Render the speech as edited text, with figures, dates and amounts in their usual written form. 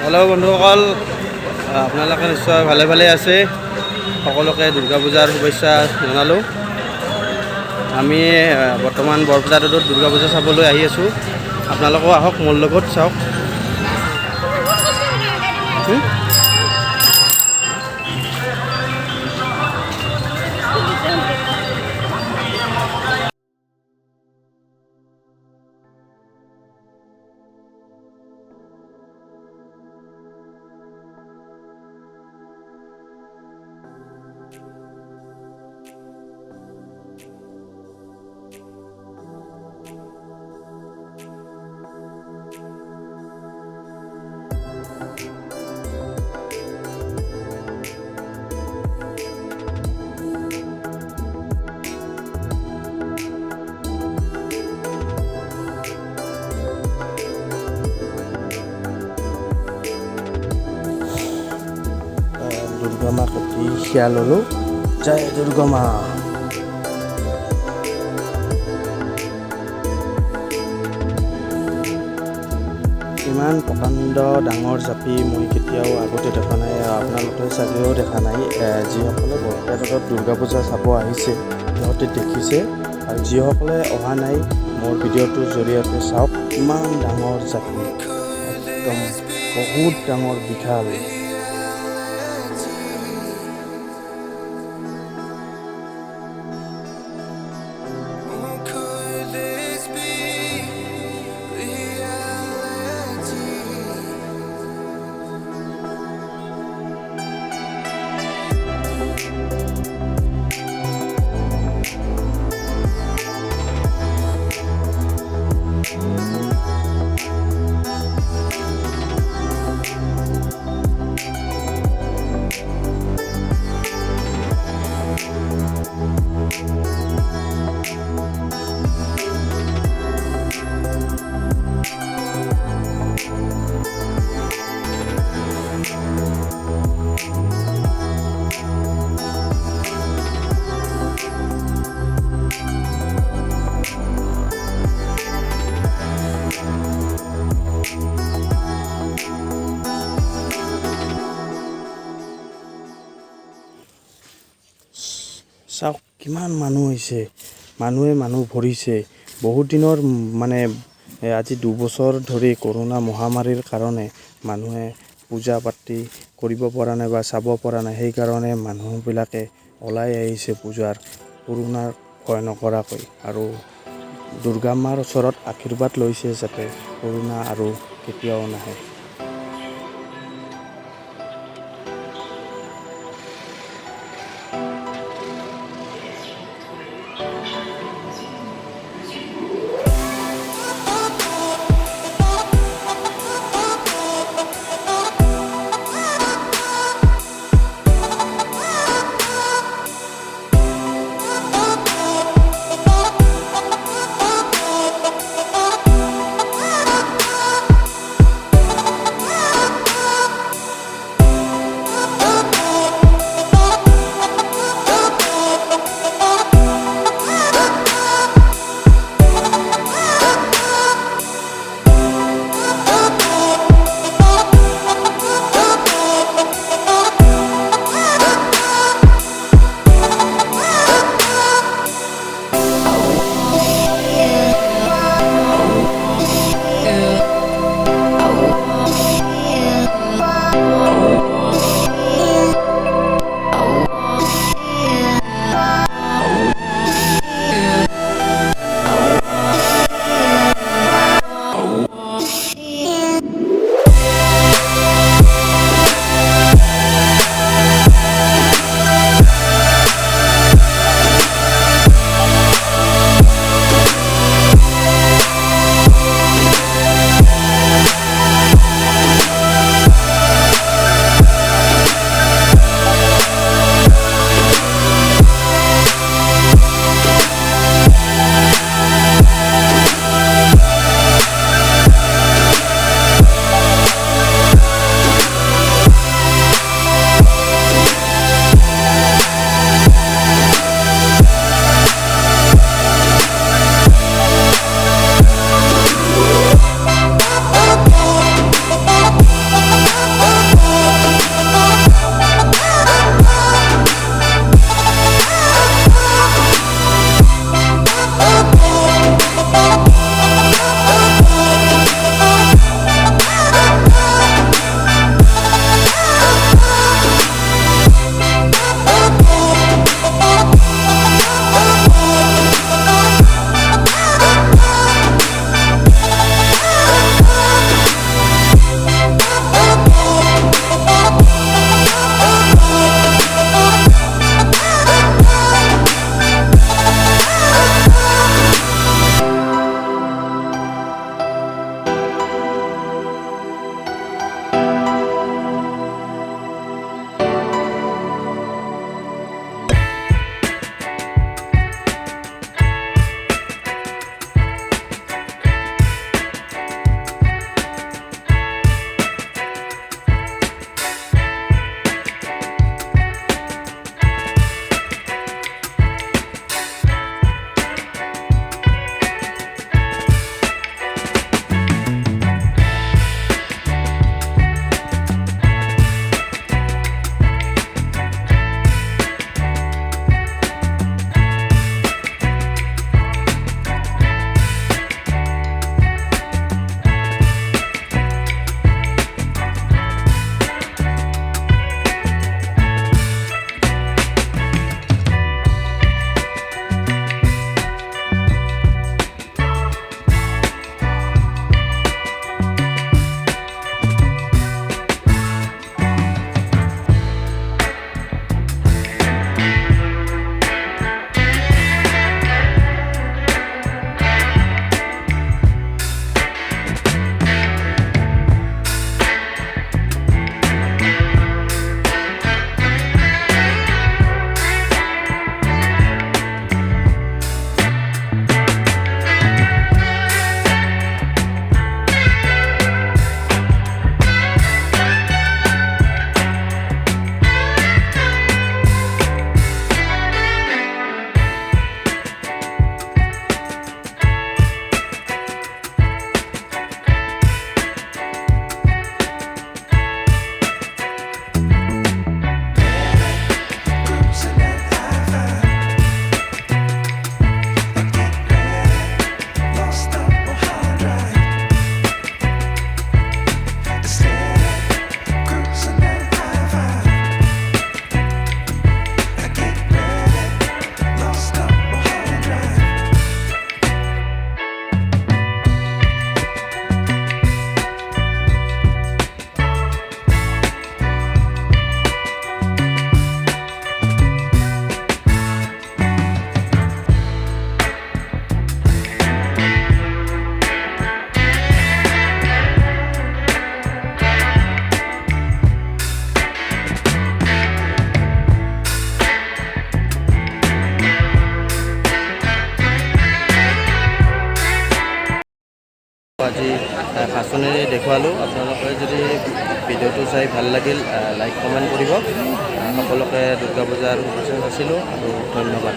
Hello' বন্ধুসকল, আপোনালোকে নিশ্চয় ভালে ভালে আছে। সকলোকে দুৰ্গা পূজাৰ শুভেচ্ছা জনালোঁ। আমি বৰ্তমান বৰপূজা ৰোডত দুৰ্গা পূজা চাবলৈ আহি আছোঁ। আপোনালোকেও আহক, মোৰ লগত চাওক। দুৰ্গা মা কতি সেয়া ল'লোঁ। জয় দুৰ্গা মা। ইমান প্ৰকাণ্ড ডাঙৰ জাপি মই কেতিয়াও আগতে দেখা নাই, আপোনালোকে চাগেও দেখা নাই। যিসকলে বৰপেটা ৰোডত দুৰ্গা পূজা চাব আহিছে সিহঁতে দেখিছে, আৰু যিসকলে অহা নাই মোৰ ভিডিঅ'টোৰ জৰিয়তে চাওক। ইমান ডাঙৰ জাপি, একদম বহুত ডাঙৰ বিশাল। চাওক কিমান মানুহ হৈছে, মানুহ ভৰিছে। বহুত দিনৰ আজি 2 বছৰ ধৰি কৰোণা মহামাৰীৰ কাৰণে মানুহে পূজা পাতি কৰিব পৰা নাই বা চাব পৰা নাই। সেইকাৰণে মানুহবিলাকে ওলাই আহিছে পূজাৰ কৰোণাৰ ভয় নকৰাকৈ, আৰু দুৰ্গা মাৰ ওচৰত আশীৰ্বাদ লৈছে যাতে কৰোণা আৰু কেতিয়াও নাহে। সাঁচনি দেখুৱালোঁ। আপোনালোকে যদি ভিডিঅ'টো চাই ভাল লাগিল লাইক কমেণ্ট কৰিব। সকলোকে দুৰ্গা পূজাৰ শুভেচ্ছা যাচিলোঁ আৰু ধন্যবাদ।